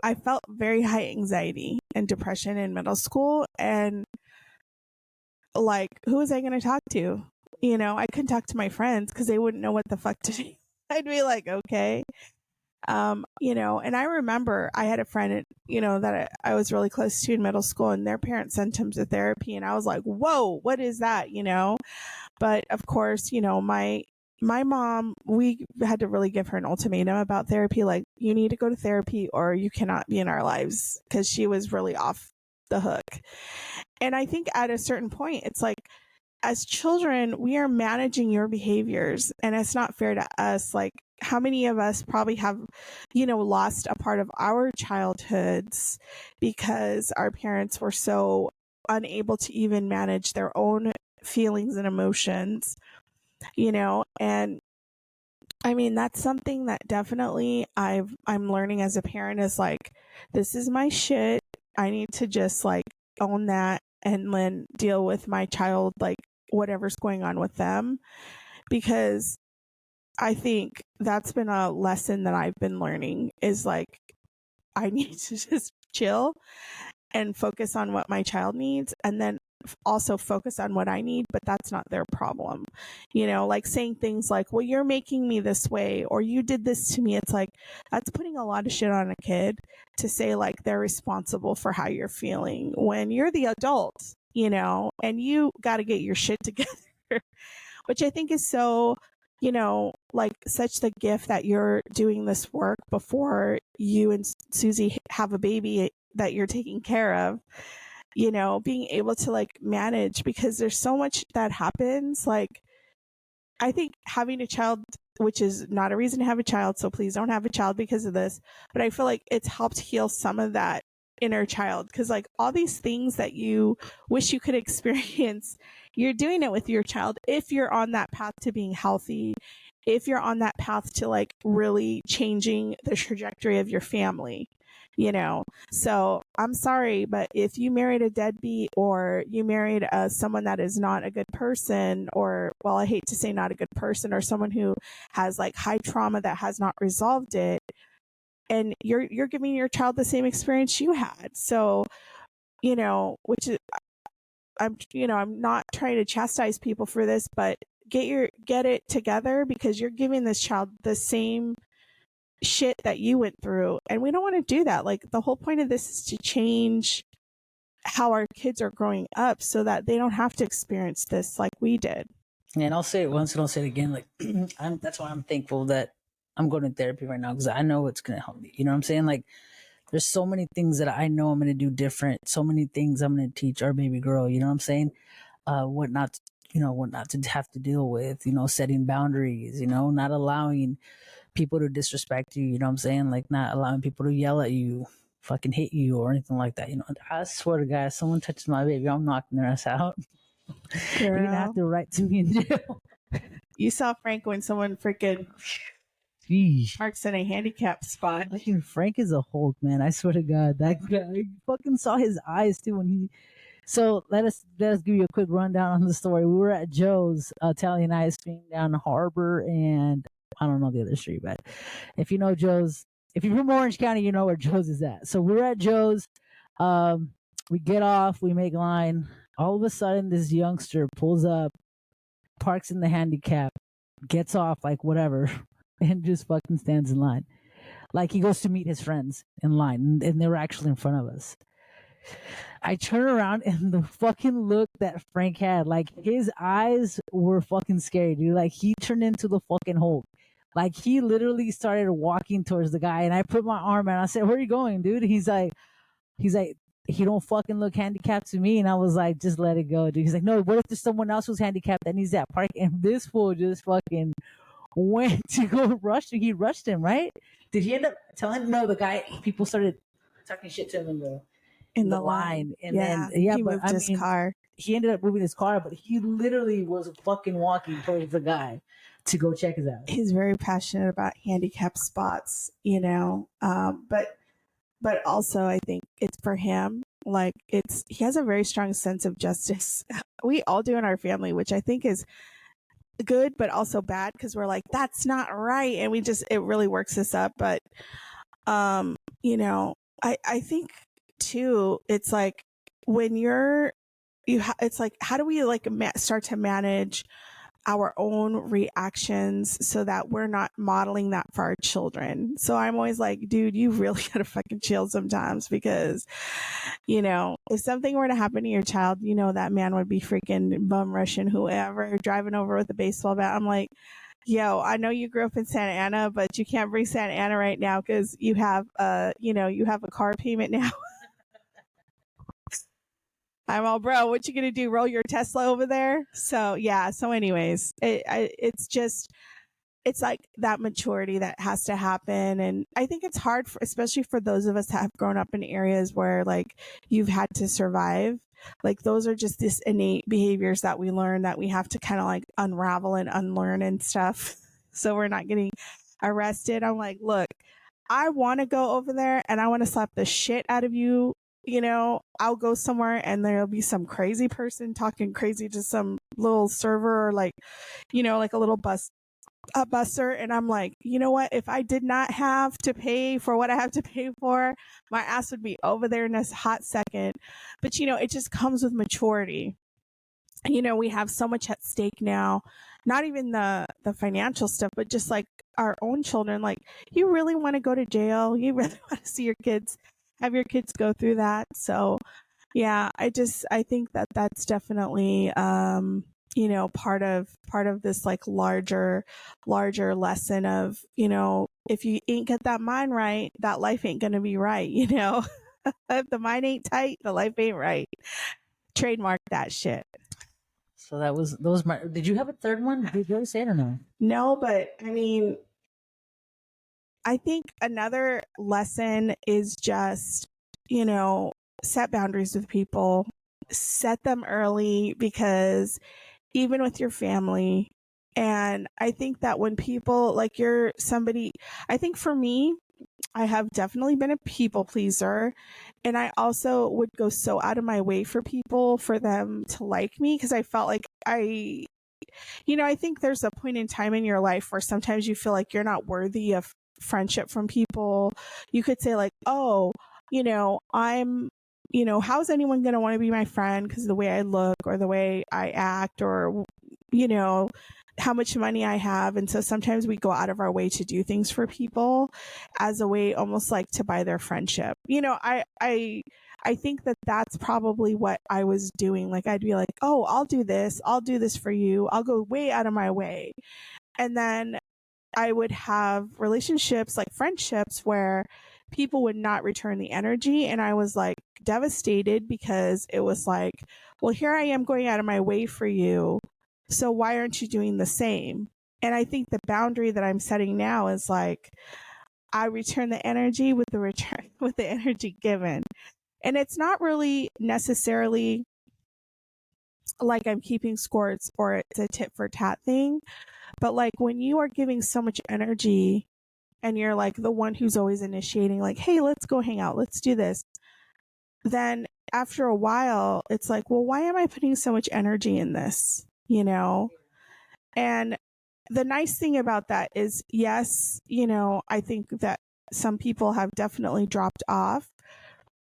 I felt very high anxiety and depression in middle school, and like who was I going to talk to? I couldn't talk to my friends because they wouldn't know what the fuck to do. I'd be like, okay. And I remember I had a friend, that I was really close to in middle school, and their parents sent him to therapy, and I was like, whoa, what is that? But of course, my mom, we had to really give her an ultimatum about therapy. Like, you need to go to therapy or you cannot be in our lives, because she was really off the hook. And I think at a certain point, it's like, as children, we are managing your behaviors, and it's not fair to us. Like, how many of us probably have, lost a part of our childhoods because our parents were so unable to even manage their own feelings and emotions, and that's something that definitely I'm learning as a parent, is like, this is my shit. I need to just like own that and then deal with my child, like whatever's going on with them, because I think that's been a lesson that I've been learning, is like, I need to just chill and focus on what my child needs, and then also focus on what I need, but that's not their problem. Like saying things like, well, you're making me this way, or you did this to me. It's like, that's putting a lot of shit on a kid to say like they're responsible for how you're feeling when you're the adult, and you got to get your shit together, which I think is so, like such the gift that you're doing this work before you and Susie have a baby that you're taking care of, being able to like manage, because there's so much that happens. Like, I think having a child, which is not a reason to have a child, so please don't have a child because of this, but I feel like it's helped heal some of that inner child, because like all these things that you wish you could experience, you're doing it with your child if you're on that path to being healthy, if you're on that path to like really changing the trajectory of your family. So I'm sorry, but if you married a deadbeat, or you married someone that is not a good person, or, well, I hate to say not a good person, or someone who has like high trauma that has not resolved it, and you're giving your child the same experience you had. So, which is, I'm not trying to chastise people for this, but get it together, because you're giving this child the same shit that you went through, and we don't want to do that. Like, the whole point of this is to change how our kids are growing up so that they don't have to experience this like we did. And I'll say it once and I'll say it again. Like, that's why I'm thankful that I'm going to therapy right now, because I know it's going to help me. You know what I'm saying? Like, there's so many things that I know I'm going to do different. So many things I'm going to teach our baby girl. You know what I'm saying? What not to have to deal with. Setting boundaries. Not allowing people to disrespect you. You know what I'm saying? Like, not allowing people to yell at you, fucking hit you, or anything like that. I swear to God, if someone touches my baby, I'm knocking their ass out. You're gonna have to write to me in jail. You saw Frank when someone freaking parks in a handicap spot. Frank is a Hulk, man. I swear to God, that guy, I fucking saw his eyes too when he. So let us give you a quick rundown on the story. We were at Joe's Italian ice cream down Harbor, and I don't know the other street, but if you know Joe's, if you're from Orange County, you know where Joe's is at. So we're at Joe's. We get off, we make line. All of a sudden, this youngster pulls up, parks in the handicap, gets off like whatever, and just fucking stands in line. Like he goes to meet his friends in line, and they were actually in front of us. I turn around and the fucking look that Frank had, like his eyes were fucking scary, dude. Like he turned into the fucking Hulk. Like he literally started walking towards the guy, and I put my arm out. And I said, "Where are you going, dude?" He's like, he don't fucking look handicapped to me. And I was like, just let it go, dude. He's like, no, what if there's someone else who's handicapped that needs that park? And this fool just fucking went to go rush him. He rushed him, right? Did he end up telling him? No, the guy, people started talking shit to him in the line. And yeah, then, yeah, he but moved I his mean, car. he ended up moving his car, but he literally was fucking walking towards the guy to go check his ass. He's very passionate about handicap spots, you know. But also I think it's for him. Like he has a very strong sense of justice. We all do in our family, which I think is good, but also bad because we're like, that's not right. And it really works us up. But, you know, I think too, it's like when it's like, how do we like start to manage our own reactions so that we're not modeling that for our children? So I'm always like, dude, you really gotta fucking chill sometimes because, you know, if something were to happen to your child, you know, that man would be freaking bum rushing whoever, driving over with a baseball bat. I'm like, yo, I know you grew up in Santa Ana, but you can't bring Santa Ana right now because you have you have a car payment now. I'm all, bro, what you gonna do? Roll your Tesla over there? So yeah. So anyways, it's just, it's like that maturity that has to happen. And I think it's hard especially for those of us that have grown up in areas where like you've had to survive. Like those are just this innate behaviors that we learn that we have to kind of like unravel and unlearn and stuff. So we're not getting arrested. I'm like, look, I want to go over there and I want to slap the shit out of you. You know, I'll go somewhere and there'll be some crazy person talking crazy to some little server or like, you know, like a little busser. And I'm like, you know what? If I did not have to pay for what I have to pay for, my ass would be over there in a hot second. But, you know, it just comes with maturity. You know, we have so much at stake now, not even the financial stuff, but just like our own children. Like, you really want to go to jail? You really want to see your kids, have your kids go through that? So, yeah, I think that that's definitely you know, part of this like larger lesson of, you know, if you ain't get that mind right, that life ain't gonna be right, you know. If the mind ain't tight, the life ain't right. Trademark that shit. So those my. Did you have a third one? Did you say it or no? No, but I mean, I think another lesson is just, you know, set boundaries with people, set them early because even with your family. And I think that when people like you're somebody, I think for me, I have definitely been a people pleaser. And I also would go so out of my way for people for them to like me because I felt like you know, I think there's a point in time in your life where sometimes you feel like you're not worthy of friendship from people. You could say, like, oh, you know, you know, how's anyone going to want to be my friend because of the way I look or the way I act or, you know, how much money I have. And so sometimes we go out of our way to do things for people as a way almost like to buy their friendship. You know, I think that that's probably what I was doing. Like, I'd be like, oh, I'll do this for you. I'll go way out of my way. And then I would have relationships, like friendships, where people would not return the energy. And I was like devastated because it was like, well, here I am going out of my way for you. So why aren't you doing the same? And I think the boundary that I'm setting now is like, I return the energy with the return with the energy given. And it's not really necessarily like I'm keeping scores or it's a tit for tat thing. But like when you are giving so much energy and you're like the one who's always initiating, like, hey, let's go hang out, let's do this. Then after a while, it's like, well, why am I putting so much energy in this? You know? And the nice thing about that is, yes, you know, I think that some people have definitely dropped off.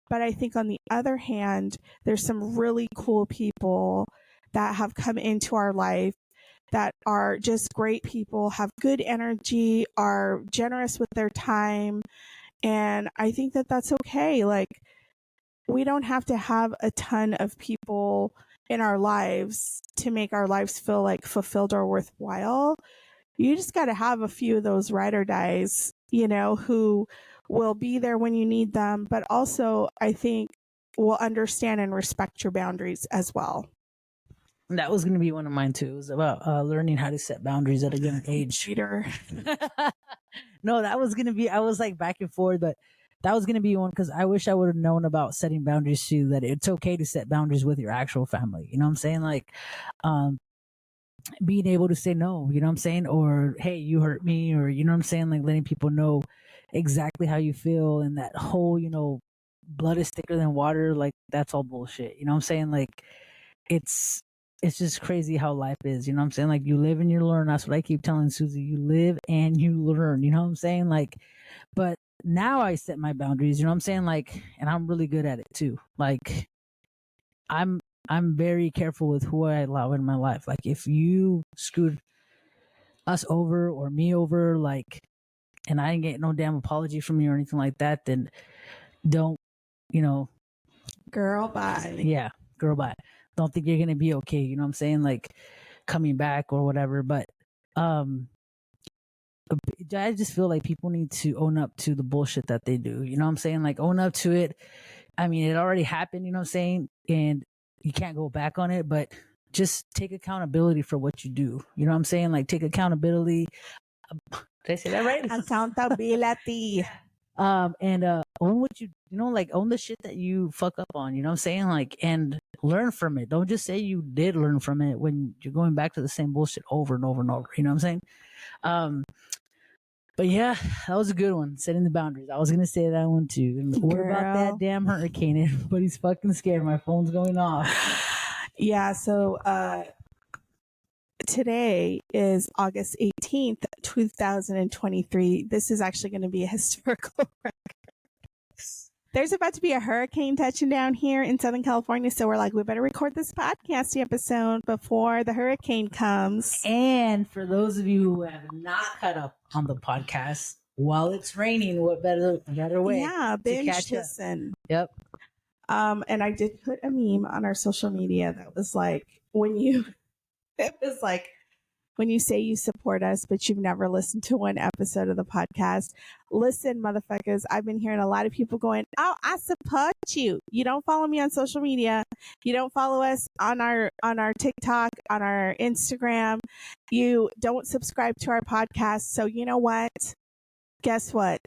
But I think on the other hand, there's some really cool people that have come into our life that are just great people, have good energy, are generous with their time. And I think that that's okay. Like, we don't have to have a ton of people in our lives to make our lives feel like fulfilled or worthwhile. You just got to have a few of those ride or dies, who will be there when you need them, but also I think will understand and respect your boundaries as well. That was going to be one of mine too. It was about learning how to set boundaries at a young age. Cheater. No, that was going to be, I was like back and forth, but that was going to be one because I wish I would have known about setting boundaries too, that it's okay to set boundaries with your actual family. You know what I'm saying? Like, being able to say no, you know what I'm saying? Or, hey, you hurt me, or, you know what I'm saying? Like letting people know exactly how you feel, and that whole, blood is thicker than water. Like that's all bullshit. You know what I'm saying? Like it's just crazy how life is. You know what I'm saying? Like you live and you learn. That's what I keep telling Susie. You live and you learn. You know what I'm saying? Like, but now I set my boundaries. You know what I'm saying? Like, and I'm really good at it too. Like, I'm very careful with who I allow in my life. Like, if you screwed us over or me over, like, and I didn't get no damn apology from you or anything like that, then don't, Girl, bye. Yeah, girl, bye. Don't think you're gonna be okay. You know what I'm saying? Like coming back or whatever. But I just feel like people need to own up to the bullshit that they do. You know what I'm saying? Like own up to it. I mean, it already happened. You know what I'm saying? And you can't go back on it. But just take accountability for what you do. You know what I'm saying? Like take accountability. Did I say that right? Accountability. And own what like own the shit that you fuck up on, you know what I'm saying? Like, and learn from it. Don't just say you did learn from it when you're going back to the same bullshit over and over and over, you know what I'm saying? But yeah, that was a good one, setting the boundaries. I was gonna say that one too. And what about that damn hurricane? Everybody's fucking scared. My phone's going off. Yeah, so today is August 18th, 2023. This is actually going to be a historical record. There's about to be a hurricane touching down here in Southern California. So we're like, we better record this podcast episode before the hurricane comes. And for those of you who have not caught up on the podcast, while it's raining, what better way? Yeah, binge listen. Yep. And I did put a meme on our social media that was like, it was like, when you say you support us, but you've never listened to one episode of the podcast, listen, motherfuckers. I've been hearing a lot of people going, oh, I support you. You don't follow me on social media. You don't follow us on our TikTok, on our Instagram. You don't subscribe to our podcast. So you know what? Guess what?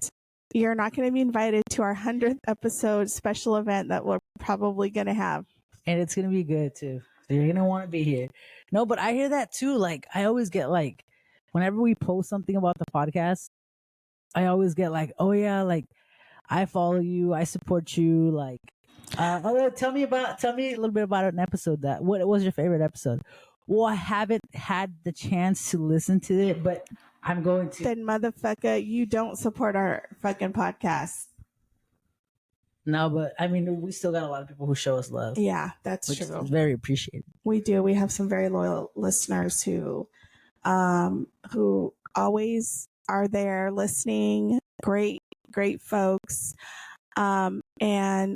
You're not going to be invited to our 100th episode special event that we're probably going to have. And it's going to be good too. So you're going to want to be here. No, but I hear that too. Like, I always get like, whenever we post something about the podcast, I always get like, oh yeah, like I follow you, I support you. Like, tell me a little bit about an episode what was your favorite episode? Well, I haven't had the chance to listen to it, but I'm going to. Then motherfucker, you don't support our fucking podcast. No, but I mean, we still got a lot of people who show us love. Yeah, that's which true. Is very appreciated. We do. We have some very loyal listeners who always are there listening. Great folks. And a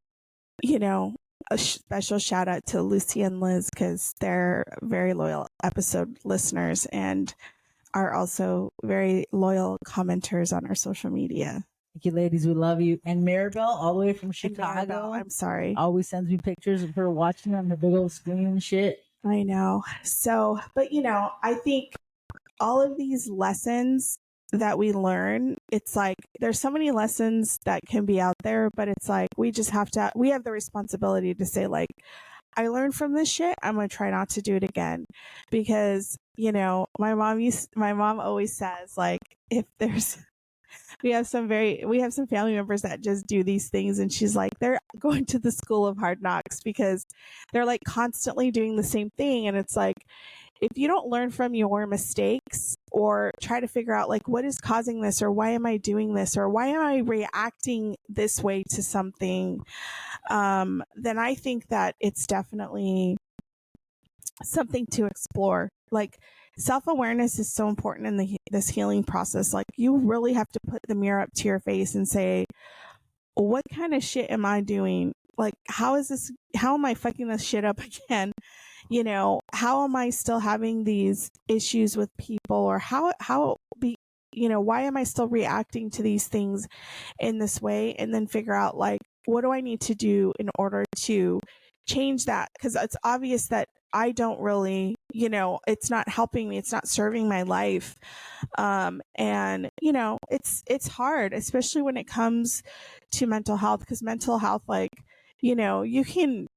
special shout out to Lucy and Liz because they're very loyal episode listeners and are also very loyal commenters on our social media. Thank you, ladies. We love you. And Maribel, all the way from Chicago. I'm sorry. Always sends me pictures of her watching on her big old screen and shit. I know. So, but I think all of these lessons that we learn, it's like there's so many lessons that can be out there, but it's like we have the responsibility to say, like, I learned from this shit. I'm going to try not to do it again because, my mom always says, like, if there's, we have some family members that just do these things. And she's like, they're going to the school of hard knocks because they're like constantly doing the same thing. And it's like, if you don't learn from your mistakes or try to figure out like what is causing this or why am I doing this or why am I reacting this way to something, then I think that it's definitely something to explore. Like, self-awareness is so important in this healing process. Like, you really have to put the mirror up to your face and say, what kind of shit am I doing? Like, how am I fucking this shit up again? How am I still having these issues with people, or why am I still reacting to these things in this way? And then figure out, like, what do I need to do in order to change that? Because it's obvious that I don't really, it's not helping me. It's not serving my life. And it's hard, especially when it comes to mental health, because mental health, like, you can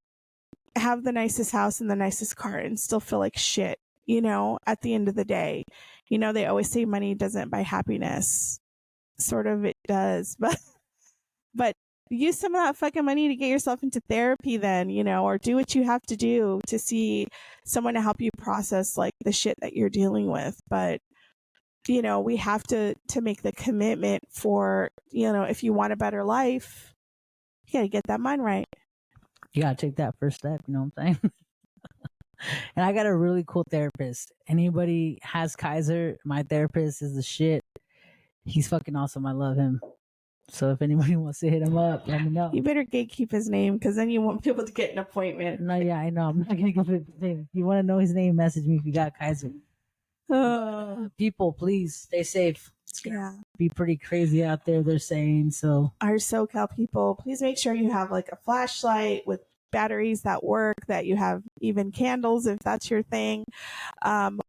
have the nicest house and the nicest car and still feel like shit, at the end of the day. They always say money doesn't buy happiness. Sort of, it does, but use some of that fucking money to get yourself into therapy then, or do what you have to do to see someone to help you process, like, the shit that you're dealing with. But we have to make the commitment for, if you want a better life, you gotta get that mind right. You gotta take that first step, you know what I'm saying? And I got a really cool therapist. Anybody has Kaiser, my therapist is the shit. He's fucking awesome. I love him. So if anybody wants to hit him up, let me know. You better gatekeep his name, because then you won't be able to get an appointment. No, yeah, I know. I'm not gonna give it his name. If you want to know his name, message me if you got Kaiser. People, please stay safe. Yeah. Be pretty crazy out there, they're saying. So our SoCal people, please make sure you have, like, a flashlight with batteries that work, that you have even candles if that's your thing,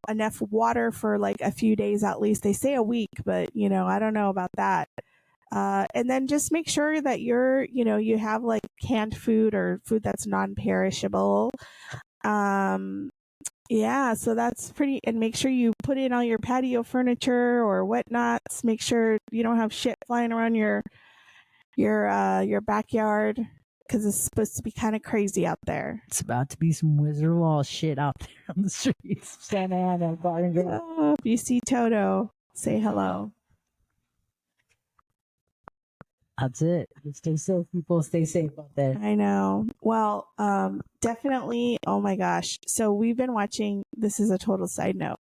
enough water for like a few days at least. They say a week, but I don't know about that. And then just make sure that you have, like, canned food or food that's non-perishable. Yeah, so that's pretty, and make sure you put in all your patio furniture or whatnot. Make sure you don't have shit flying around your backyard, because it's supposed to be kind of crazy out there. It's about to be some Wizard Wall shit out there on the streets. Santa Ana, Garden Grove. Oh, if you see Toto, say hello. That's it. Stay safe, people. Stay safe out there. I know. Well, definitely. Oh my gosh. So we've been watching, this is a total side note,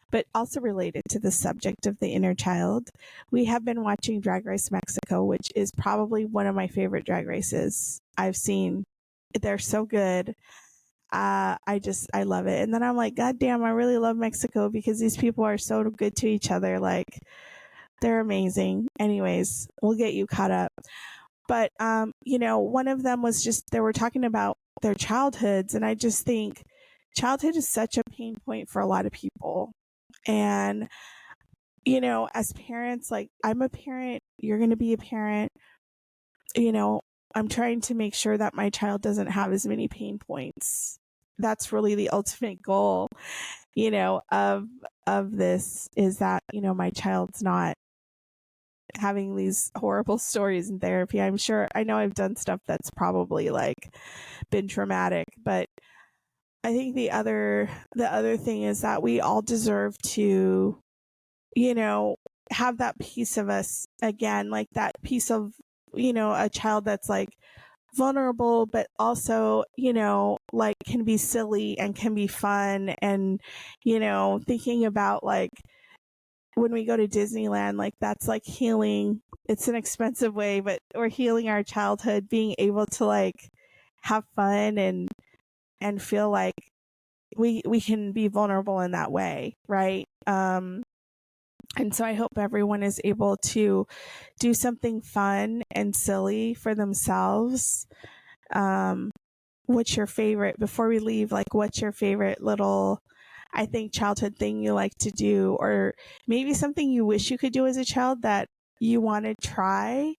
but also related to the subject of the inner child. We have been watching Drag Race Mexico, which is probably one of my favorite drag races I've seen. They're so good. I love it. And then I'm like, God damn, I really love Mexico, because these people are so good to each other. Like, they're amazing. Anyways, we'll get you caught up. But, one of them was just, they were talking about their childhoods. And I just think childhood is such a pain point for a lot of people. And, as parents, like, I'm a parent, you're going to be a parent, I'm trying to make sure that my child doesn't have as many pain points. That's really the ultimate goal, of this, is that, my child's not having these horrible stories in therapy. I know I've done stuff that's probably, like, been traumatic, but I think the other thing is that we all deserve to, have that piece of us again, like that piece of, a child that's, like, vulnerable, but also, like, can be silly and can be fun. And, thinking about, like, when we go to Disneyland, like, that's like healing. It's an expensive way, but we're healing our childhood, being able to, like, have fun and feel like we can be vulnerable in that way, right? And so I hope everyone is able to do something fun and silly for themselves. What's your favorite, before we leave, like, what's your favorite little, I think, childhood thing you like to do, or maybe something you wish you could do as a child that you want to try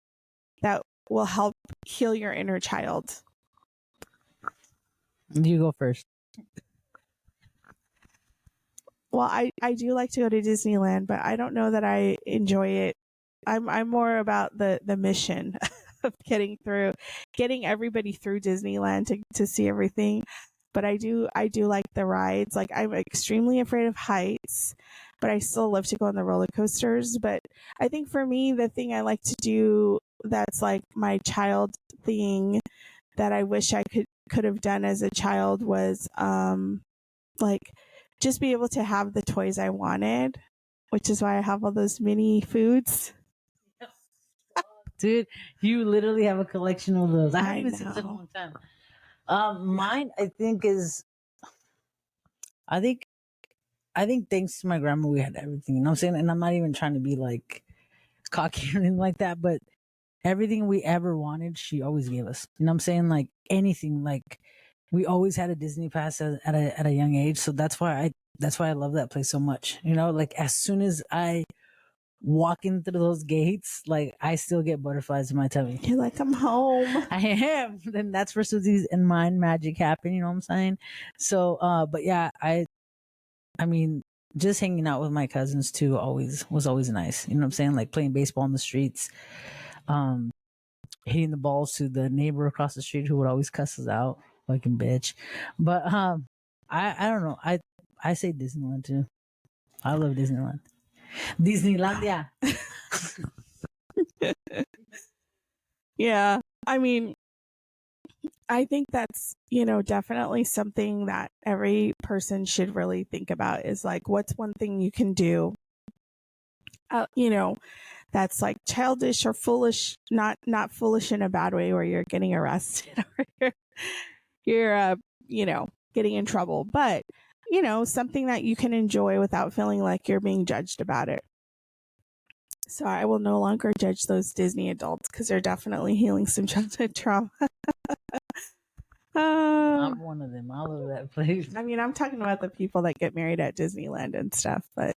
that will help heal your inner child? You go first. Well, I do like to go to Disneyland, but I don't know that I enjoy it. I'm more about the mission of getting everybody through Disneyland to see everything. But I do like the rides. Like, I'm extremely afraid of heights, but I still love to go on the roller coasters. But I think for me, the thing I like to do that's like my child thing that I wish I could have done as a child was like just be able to have the toys I wanted, which is why I have all those mini foods. Dude, you literally have a collection of those. I haven't I even seen this in a know. long time. Mine, I think, is I think thanks to my grandma, we had everything. You know what I'm saying? And I'm not even trying to be like cocky or anything like that, but everything we ever wanted, she always gave us. You know what I'm saying? Like anything. Like we always had a Disney pass at a young age, so that's why I love that place so much. You know, like as soon as I walking through those gates, like I still get butterflies in my tummy. You're like, I'm home. I am. Then that's where Susie's and mine magic happen. You know what I'm saying? So, but yeah, I mean, just hanging out with my cousins too was always nice. You know what I'm saying? Like playing baseball in the streets, um, hitting the balls to the neighbor across the street who would always cuss us out, fucking bitch. But I don't know. I say Disneyland too. I love Disneyland. Disneylandia. Yeah. I mean, I think that's, definitely something that every person should really think about is like, what's one thing you can do, that's like childish or foolish, not foolish in a bad way where you're getting arrested or you're getting in trouble, but, something that you can enjoy without feeling like you're being judged about it. So I will no longer judge those Disney adults because they're definitely healing some childhood trauma. I'm one of them. I love that place. I mean, I'm talking about the people that get married at Disneyland and stuff, but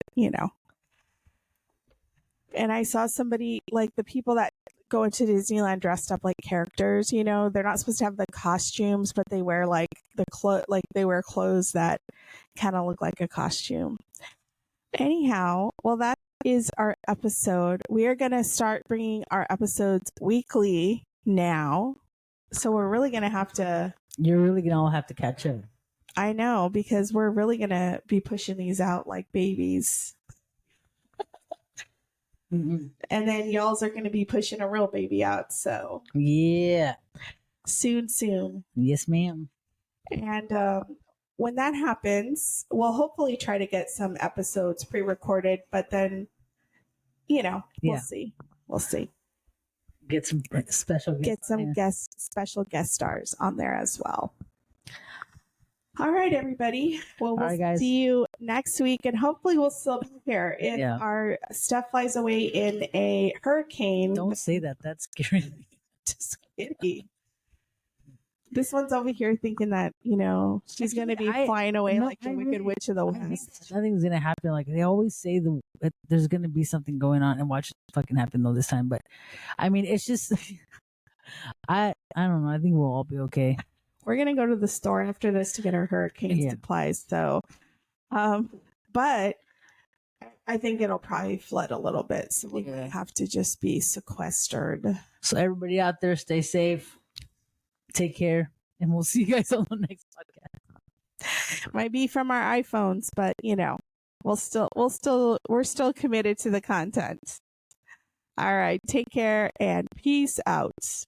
And I saw somebody like the people that go into Disneyland dressed up like characters. They're not supposed to have the costumes, but they wear like they wear clothes that kind of look like a costume. Anyhow, well, that is our episode. We are going to start bringing our episodes weekly now. So we're really going to have to. You're really going to all have to catch up. I know, because we're really going to be pushing these out like babies. Mm-hmm. And then y'all's are going to be pushing a real baby out. So yeah, soon. Yes, ma'am. And when that happens, we'll hopefully try to get some episodes pre-recorded. But then, we'll see. We'll see. Get some special guests. Get some special guest stars on there as well. All right, everybody. Well, we'll see you next week, and hopefully we'll still be here. If our stuff flies away in a hurricane. Don't say that. That's scary. Just kidding. This one's over here thinking that, she's going to be flying away like the Wicked Witch of the West. Nothing's going to happen. Like they always say that there's going to be something going on, and watch it fucking happen though this time. But I mean, it's just, I don't know. I think we'll all be okay. We're going to go to the store after this to get our hurricane supplies. So, but I think it'll probably flood a little bit. So we have to just be sequestered. So everybody out there, stay safe. Take care. And we'll see you guys on the next podcast. Might be from our iPhones, but we're still committed to the content. All right. Take care and peace out.